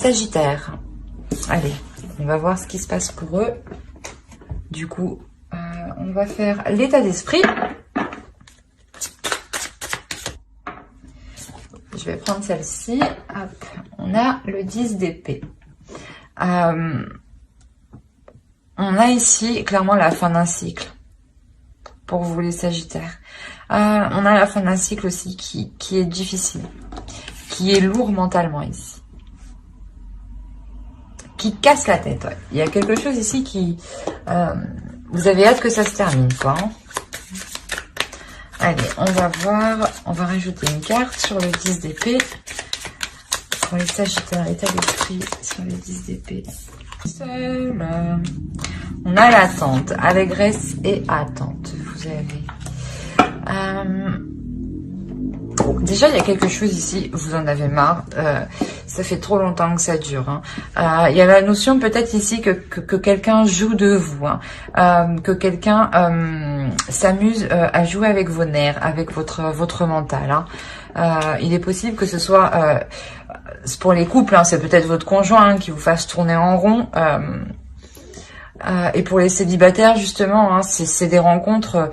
Sagittaires. Allez, on va voir ce qui se passe pour eux. Du coup, on va faire l'état d'esprit. Je vais prendre celle-ci. Hop, on a le 10 d'épée. On a ici clairement la fin d'un cycle pour vous les Sagittaires. On a la fin d'un cycle aussi qui est difficile, qui est lourd mentalement ici, qui casse la tête. Ouais. Il y a quelque chose ici qui... vous avez hâte que ça se termine, quoi. Hein. Allez, on va voir, on va rajouter une carte sur le 10 d'épée. Pour les Sagittaires, état d'esprit sur le 10 d'épée. Seul. On a l'attente, allégresse et attente. Vous avez... déjà, il y a quelque chose ici, vous en avez marre. Ça fait trop longtemps que ça dure. Hein. Il y a la notion peut-être ici que quelqu'un joue de vous. Hein. Que quelqu'un s'amuse à jouer avec vos nerfs, avec votre mental. Hein. Il est possible que ce soit... pour les couples, hein, c'est peut-être votre conjoint hein, qui vous fasse tourner en rond. Et pour les célibataires, justement, hein, c'est des rencontres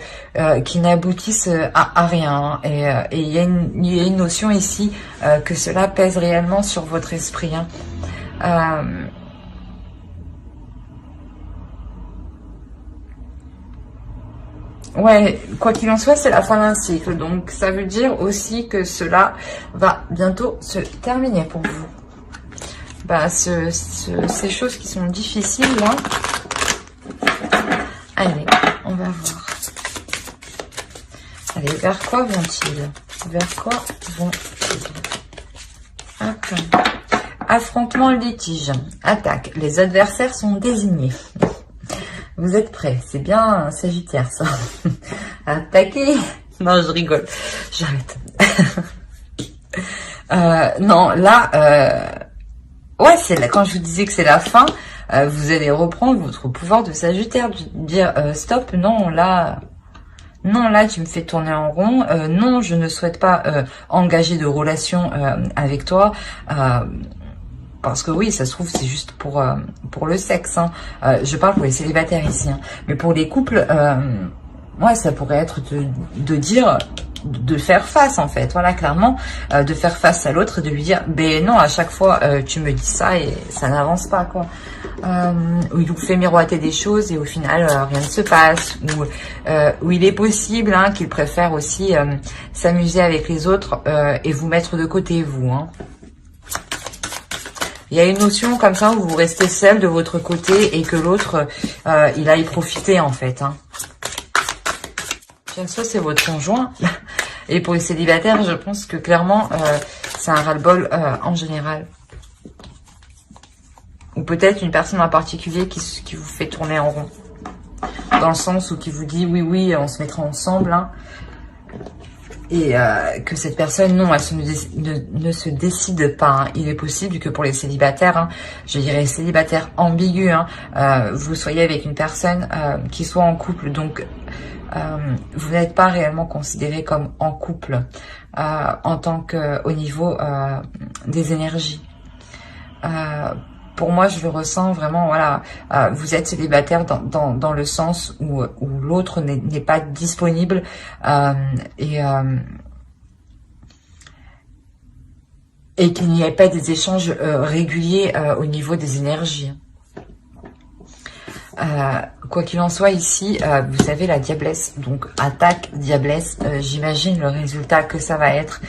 qui n'aboutissent à rien. Hein, et il y a une notion ici que cela pèse réellement sur votre esprit. Hein. Ouais, quoi qu'il en soit, c'est la fin d'un cycle. Donc, ça veut dire aussi que cela va bientôt se terminer pour vous. Bah, ces choses qui sont difficiles, là. Allez, on va voir. Allez, vers quoi vont-ils? Vers quoi vont-ils? Hop. Affrontement, litige, attaque. Les adversaires sont désignés. Vous êtes prêts? C'est bien Sagittaire, ça. Attaquer. Non, je rigole. J'arrête. Non, là... ouais, c'est quand je vous disais que c'est la fin... vous allez reprendre votre pouvoir de Sagittaire, dire stop, non là tu me fais tourner en rond, non je ne souhaite pas engager de relation avec toi, parce que oui ça se trouve c'est juste pour le sexe, hein. Je parle pour les célibataires ici, hein. Mais pour les couples, ouais ça pourrait être de dire... de faire face en fait, voilà clairement, de faire face à l'autre, de lui dire ben non à chaque fois tu me dis ça et ça n'avance pas quoi, où il vous fait miroiter des choses et au final rien ne se passe, où il est possible hein, qu'il préfère aussi s'amuser avec les autres et vous mettre de côté vous, hein. Il y a une notion comme ça où vous restez seul de votre côté et que l'autre il aille profiter en fait, hein. Soit c'est votre conjoint. Et pour les célibataires, je pense que clairement, c'est un ras-le-bol en général. Ou peut-être une personne en particulier qui vous fait tourner en rond. Dans le sens où qui vous dit oui, oui, on se mettra ensemble. Hein. Et que cette personne, non, elle ne se décide pas. Hein. Il est possible que pour les célibataires, hein, je dirais célibataires ambigus, hein, vous soyez avec une personne qui soit en couple. Donc, vous n'êtes pas réellement considéré comme en couple en tant qu'au niveau des énergies. Pour moi, je le ressens vraiment, voilà, vous êtes célibataire dans le sens où l'autre n'est pas disponible et qu'il n'y ait pas des échanges réguliers au niveau des énergies. Quoi qu'il en soit ici, vous avez la diablesse, donc attaque, diablesse, j'imagine le résultat que ça va être,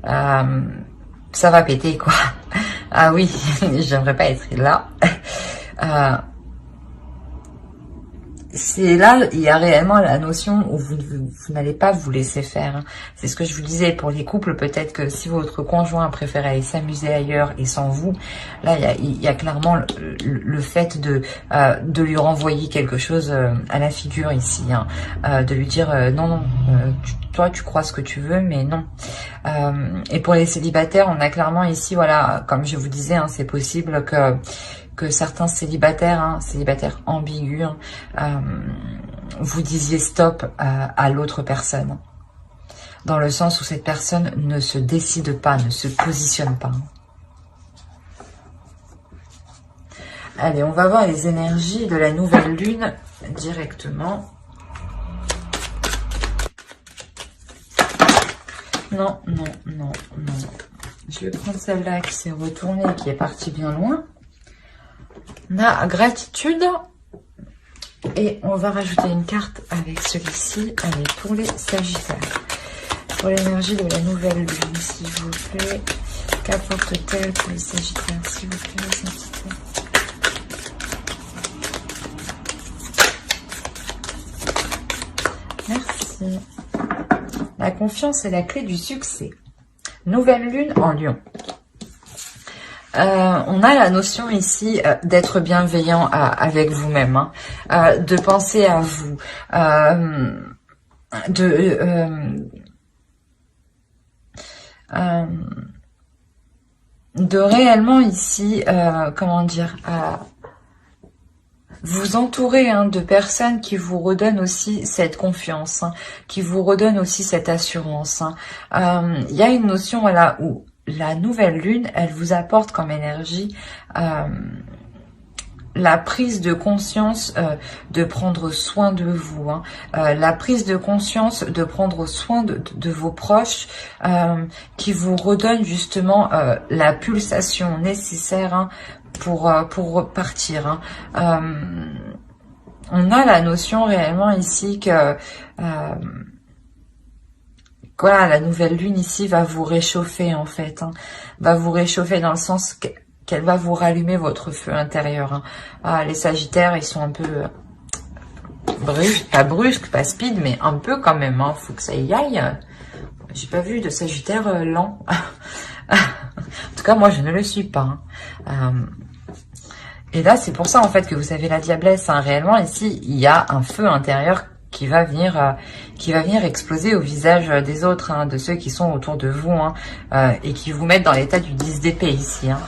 ça va péter quoi. Ah oui, j'aimerais pas être là. C'est là, il y a réellement la notion où vous n'allez pas vous laisser faire. Hein. C'est ce que je vous disais pour les couples. Peut-être que si votre conjoint préfère aller s'amuser ailleurs et sans vous, là, il y a clairement le fait de lui renvoyer quelque chose à la figure ici. Hein. De lui dire non, non, toi, tu crois ce que tu veux, mais non. Et pour les célibataires, on a clairement ici, voilà, comme je vous disais, hein, c'est possible que certains célibataires, hein, célibataires ambigus, vous disiez stop à l'autre personne. Dans le sens où cette personne ne se décide pas, ne se positionne pas. Allez, on va voir les énergies de la nouvelle lune directement. Non, non, non, non. Je vais prendre celle-là qui s'est retournée et qui est partie bien loin. On a gratitude. Et on va rajouter une carte avec celui-ci. Allez, pour les Sagittaires. Pour l'énergie de la nouvelle lune, s'il vous plaît. Qu'apporte-t-elle pour les Sagittaires, s'il vous plaît, les Sagittaires? Merci. La confiance est la clé du succès. Nouvelle lune en Lion. On a la notion ici d'être bienveillant avec vous-même, hein, de penser à vous, de réellement ici, comment dire, vous entourer de personnes qui vous redonnent aussi cette confiance, hein, qui vous redonnent aussi cette assurance. Hein. Il y a une notion, voilà, où la nouvelle lune, elle vous apporte comme énergie la prise de conscience de prendre soin de vous, hein, la prise de conscience de prendre soin de vos proches, qui vous redonne justement la pulsation nécessaire, hein, pour repartir. Hein. On a la notion réellement ici que voilà, la nouvelle lune ici va vous réchauffer en fait, hein, va vous réchauffer dans le sens qu'elle va vous rallumer votre feu intérieur. Hein. Ah, les Sagittaires, ils sont un peu brusques, pas speed, mais un peu quand même. Hein. Faut que ça y aille. J'ai pas vu de Sagittaire lent. En tout cas, moi, je ne le suis pas. Hein. Et là, c'est pour ça en fait que vous avez la diablesse. Hein. Réellement, ici, il y a un feu intérieur qui va venir exploser au visage des autres, hein, de ceux qui sont autour de vous, hein, et qui vous mettent dans l'état du 10 d'épée ici. Hein.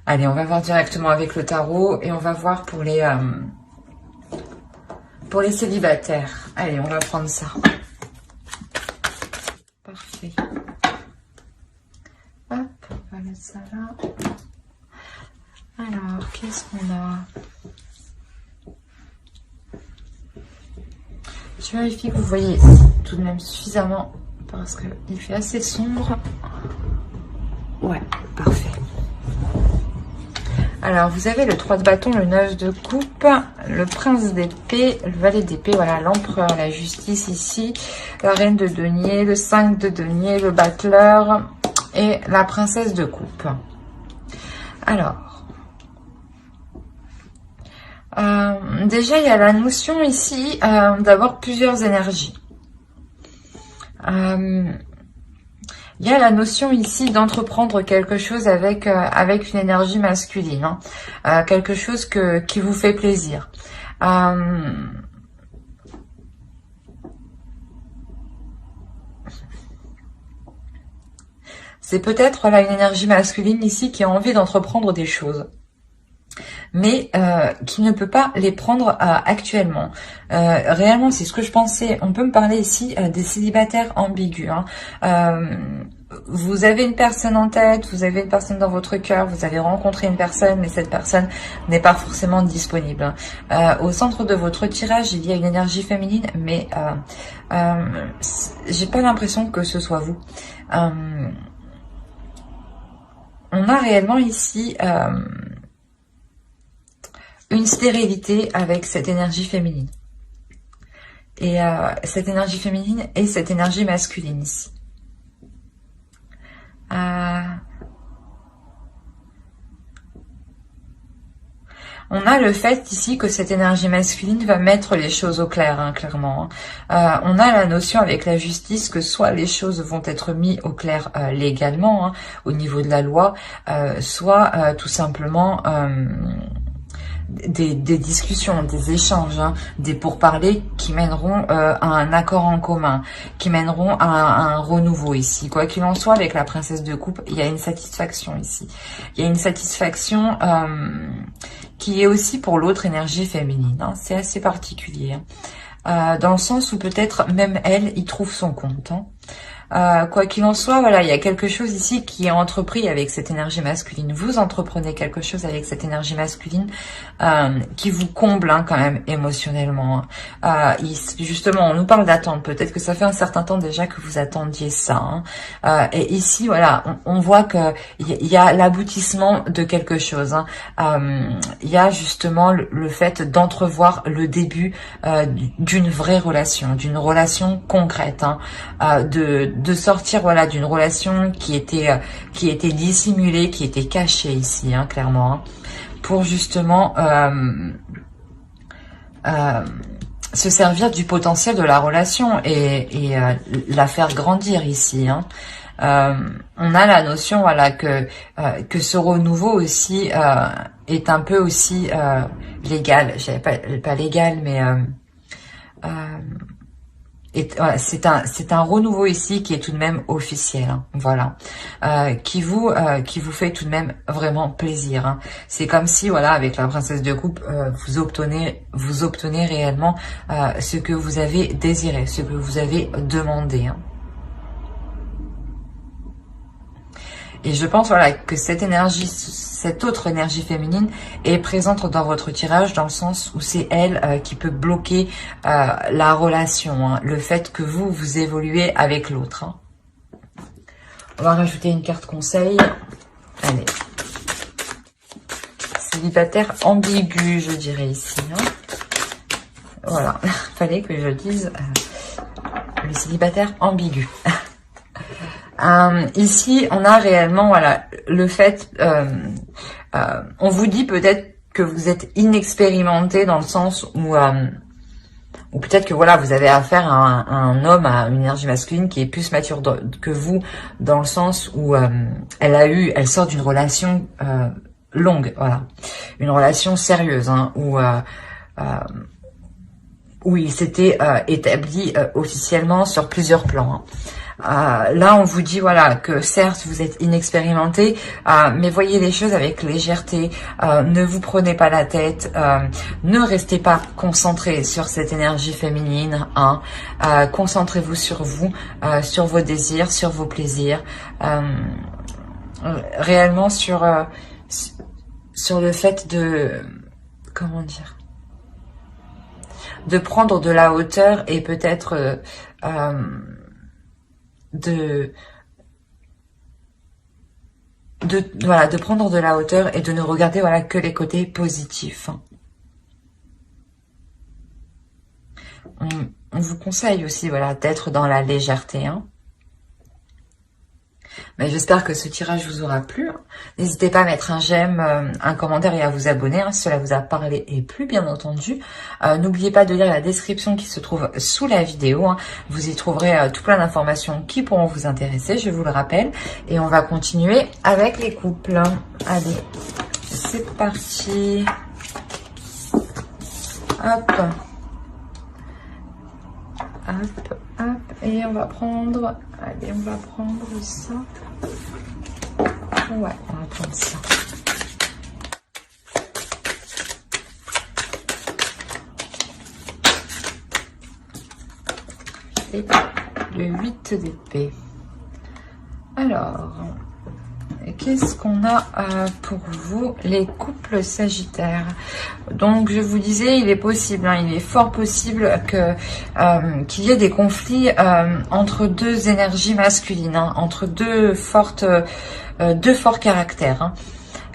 Allez, on va voir directement avec le tarot et on va voir pour les célibataires. Allez, on va prendre ça. Parfait. Hop, on va mettre ça là. Alors, qu'est-ce qu'on a? Je vérifie que vous voyez tout de même suffisamment parce qu'il fait assez sombre. Ouais, parfait. Alors, vous avez le 3 de bâton, le 9 de coupe, le prince d'épée, le valet d'épée, voilà, l'empereur, la justice ici, la reine de denier, le 5 de denier, le battleur et la princesse de coupe. Alors, déjà, il y a la notion ici d'avoir plusieurs énergies. Il y a la notion ici d'entreprendre quelque chose avec une énergie masculine, hein, quelque chose qui vous fait plaisir. C'est peut-être voilà, une énergie masculine ici qui a envie d'entreprendre des choses, mais qui ne peut pas les prendre actuellement. Réellement, c'est ce que je pensais. On peut me parler ici des célibataires ambigus. Hein. Vous avez une personne en tête, vous avez une personne dans votre cœur, vous avez rencontré une personne, mais cette personne n'est pas forcément disponible. Au centre de votre tirage, il y a une énergie féminine, mais j'ai pas l'impression que ce soit vous. On a réellement ici une stérilité avec cette énergie féminine. Et cette énergie féminine et cette énergie masculine ici. On a le fait ici que cette énergie masculine va mettre les choses au clair, hein, clairement. Hein. On a la notion avec la justice que soit les choses vont être mises au clair légalement, hein, au niveau de la loi, soit tout simplement des discussions, des échanges, hein, des pourparlers qui mèneront à un accord en commun, qui mèneront à un renouveau ici. Quoi qu'il en soit, avec la princesse de coupe, il y a une satisfaction ici. Il y a une satisfaction qui est aussi pour l'autre énergie féminine. Hein. C'est assez particulier. Hein. Dans le sens où peut-être même elle y trouve son compte. Hein. Quoi qu'il en soit, voilà, il y a quelque chose ici qui est entrepris avec cette énergie masculine. Vous entreprenez quelque chose avec cette énergie masculine qui vous comble hein, quand même émotionnellement. Justement, on nous parle d'attente. Peut-être que ça fait un certain temps déjà que vous attendiez ça. Hein. Et ici, voilà, on voit que il y a l'aboutissement de quelque chose. Hein. Il y a justement le fait d'entrevoir le début d'une vraie relation, d'une relation concrète, hein, de sortir voilà d'une relation qui était dissimulée, qui était cachée ici, hein, clairement, hein, pour justement se servir du potentiel de la relation et la faire grandir ici. Hein. On a la notion voilà que ce renouveau aussi est un peu aussi légal. J'avais pas légal, mais voilà, c'est un renouveau ici qui est tout de même officiel, hein, voilà, qui vous fait tout de même vraiment plaisir. Hein. C'est comme si voilà avec la princesse de coupe vous obtenez réellement ce que vous avez désiré, ce que vous avez demandé. Hein. Et je pense voilà que cette énergie, cette autre énergie féminine est présente dans votre tirage dans le sens où c'est elle qui peut bloquer la relation, hein, le fait que vous évoluez avec l'autre. Hein. On va rajouter une carte conseil. Allez. Célibataire ambigu, je dirais ici. Hein. Voilà, fallait que je dise le célibataire ambigu. Ici, on a réellement voilà le fait, on vous dit peut-être que vous êtes inexpérimenté dans le sens où peut-être que voilà vous avez affaire à un homme, à une énergie masculine qui est plus mature que vous, dans le sens où elle sort d'une relation longue, voilà, une relation sérieuse, hein, où il s'était établi officiellement sur plusieurs plans. Hein. Là, on vous dit voilà que certes vous êtes inexpérimenté, mais voyez les choses avec légèreté. Ne vous prenez pas la tête. Ne restez pas concentré sur cette énergie féminine. Hein. Concentrez-vous sur vous, sur vos désirs, sur vos plaisirs. Réellement sur le fait de de prendre de la hauteur et peut-être de prendre de la hauteur et de ne regarder voilà que les côtés positifs. On vous conseille aussi voilà d'être dans la légèreté. Hein. Mais j'espère que ce tirage vous aura plu. N'hésitez pas à mettre un j'aime, un commentaire et à vous abonner hein, si cela vous a parlé et plu, bien entendu. N'oubliez pas de lire la description qui se trouve sous la vidéo. Hein. Vous y trouverez tout plein d'informations qui pourront vous intéresser, je vous le rappelle. Et on va continuer avec les couples. Allez, c'est parti. Hop. Hop, hop. Et on va prendre... Allez, on va prendre ça. Ouais, on va prendre ça. Et le 8 d'épée. Alors, qu'est-ce qu'on a pour vous, les couples sagittaires? Donc, je vous disais, il est possible, hein, il est fort possible que qu'il y ait des conflits entre deux énergies masculines, hein, entre deux forts caractères.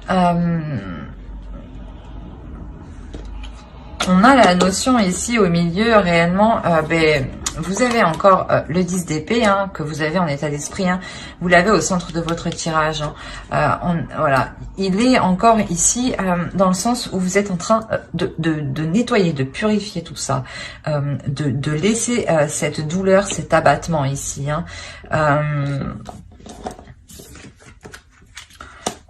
Hein. On a la notion ici au milieu réellement, vous avez encore le 10 d'épée hein, que vous avez en état d'esprit, hein, vous l'avez au centre de votre tirage. Hein. Voilà, il est encore ici dans le sens où vous êtes en train de nettoyer, de purifier tout ça, de laisser cette douleur, cet abattement ici. Hein.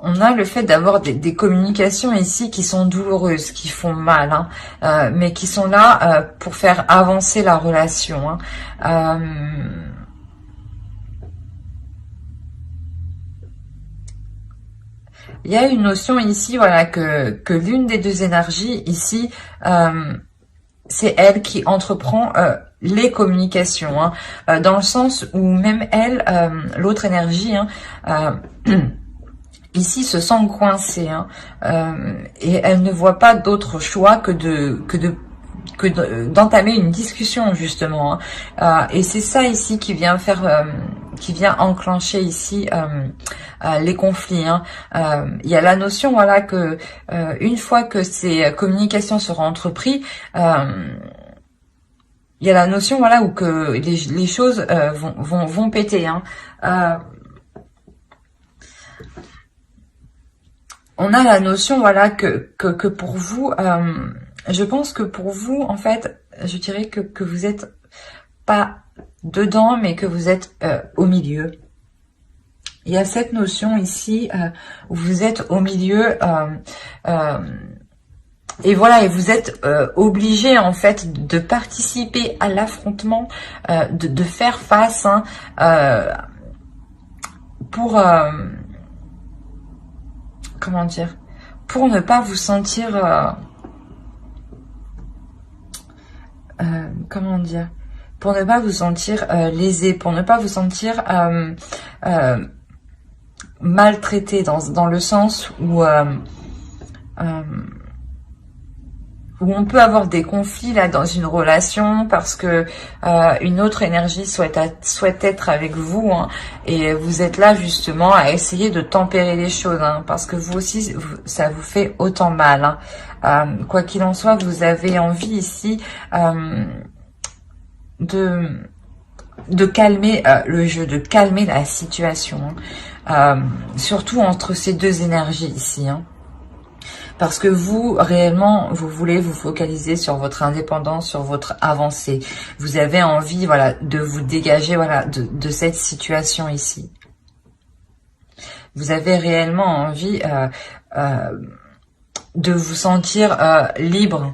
On a le fait d'avoir des communications ici qui sont douloureuses, qui font mal, hein, mais qui sont là pour faire avancer la relation. Hein. Il y a une notion ici, voilà, que l'une des deux énergies ici, c'est elle qui entreprend les communications, hein, dans le sens où même elle, l'autre énergie, hein, ici se sent coincée, hein, et elle ne voit pas d'autre choix que d'entamer une discussion justement, hein. Et c'est ça ici qui vient faire, qui vient enclencher ici les conflits, hein. Il y a la notion, voilà, que une fois que ces communications seront entreprises, il y a la notion, voilà, où que les choses vont péter, hein. On a la notion, voilà, que pour vous, je pense que pour vous, en fait, je dirais que vous êtes pas dedans, mais que vous êtes au milieu. Il y a cette notion ici où vous êtes au milieu, et voilà, et vous êtes obligé en fait de participer à l'affrontement, de faire face, hein, pour comment dire, pour ne pas vous sentir comment dire, pour ne pas vous sentir lésé, pour ne pas vous sentir maltraité, dans le sens où on peut avoir des conflits là dans une relation parce que une autre énergie souhaite être avec vous, hein, et vous êtes là justement à essayer de tempérer les choses, hein, parce que vous aussi ça vous fait autant mal, hein. Quoi qu'il en soit, vous avez envie ici de calmer le jeu, de calmer la situation, hein, surtout entre ces deux énergies ici, hein. Parce que vous, réellement, vous voulez vous focaliser sur votre indépendance, sur votre avancée. Vous avez envie, voilà, de vous dégager, voilà, de cette situation ici. Vous avez réellement envie de vous sentir libre.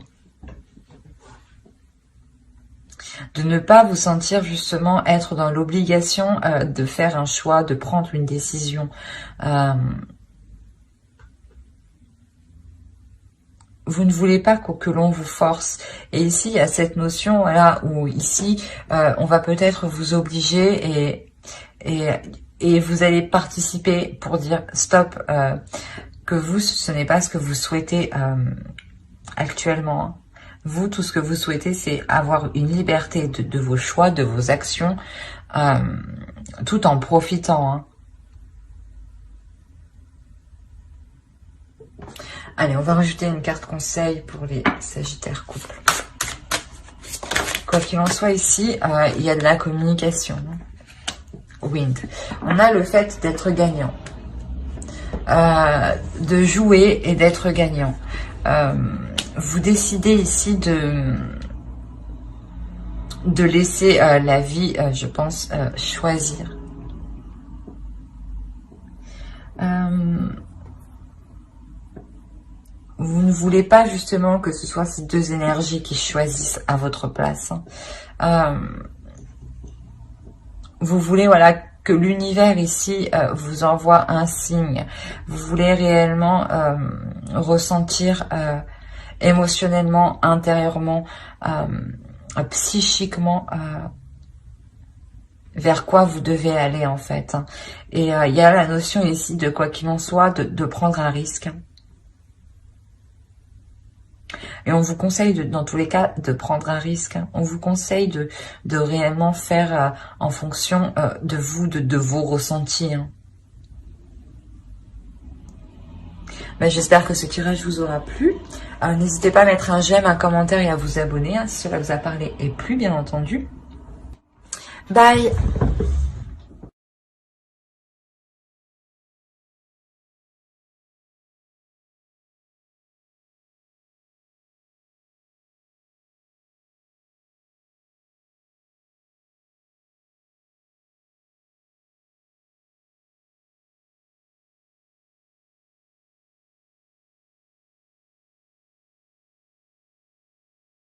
De ne pas vous sentir justement être dans l'obligation de faire un choix, de prendre une décision. Vous ne voulez pas que l'on vous force. Et ici, il y a cette notion, voilà, où ici, on va peut-être vous obliger et vous allez participer pour dire stop, que vous, ce n'est pas ce que vous souhaitez actuellement, hein. Vous, tout ce que vous souhaitez, c'est avoir une liberté de vos choix, de vos actions, tout en profitant, hein. Allez, on va rajouter une carte conseil pour les Sagittaires couples. Quoi qu'il en soit, ici, il y a de la communication. Wind. On a le fait d'être gagnant. De jouer et d'être gagnant. Vous décidez ici de laisser la vie, je pense, choisir. Vous ne voulez pas justement que ce soit ces deux énergies qui choisissent à votre place, hein. Vous voulez, voilà, que l'univers ici vous envoie un signe. Vous voulez réellement ressentir émotionnellement, intérieurement, psychiquement, vers quoi vous devez aller en fait, hein. Et il y a la notion ici de quoi qu'il en soit, de prendre un risque, hein. Et on vous conseille, dans tous les cas, de prendre un risque, hein. On vous conseille de réellement faire en fonction de vous, de vos ressentis, hein. Ben, j'espère que ce tirage vous aura plu. N'hésitez pas à mettre un j'aime, un commentaire et à vous abonner, hein, si cela vous a parlé et plu, bien entendu. Bye!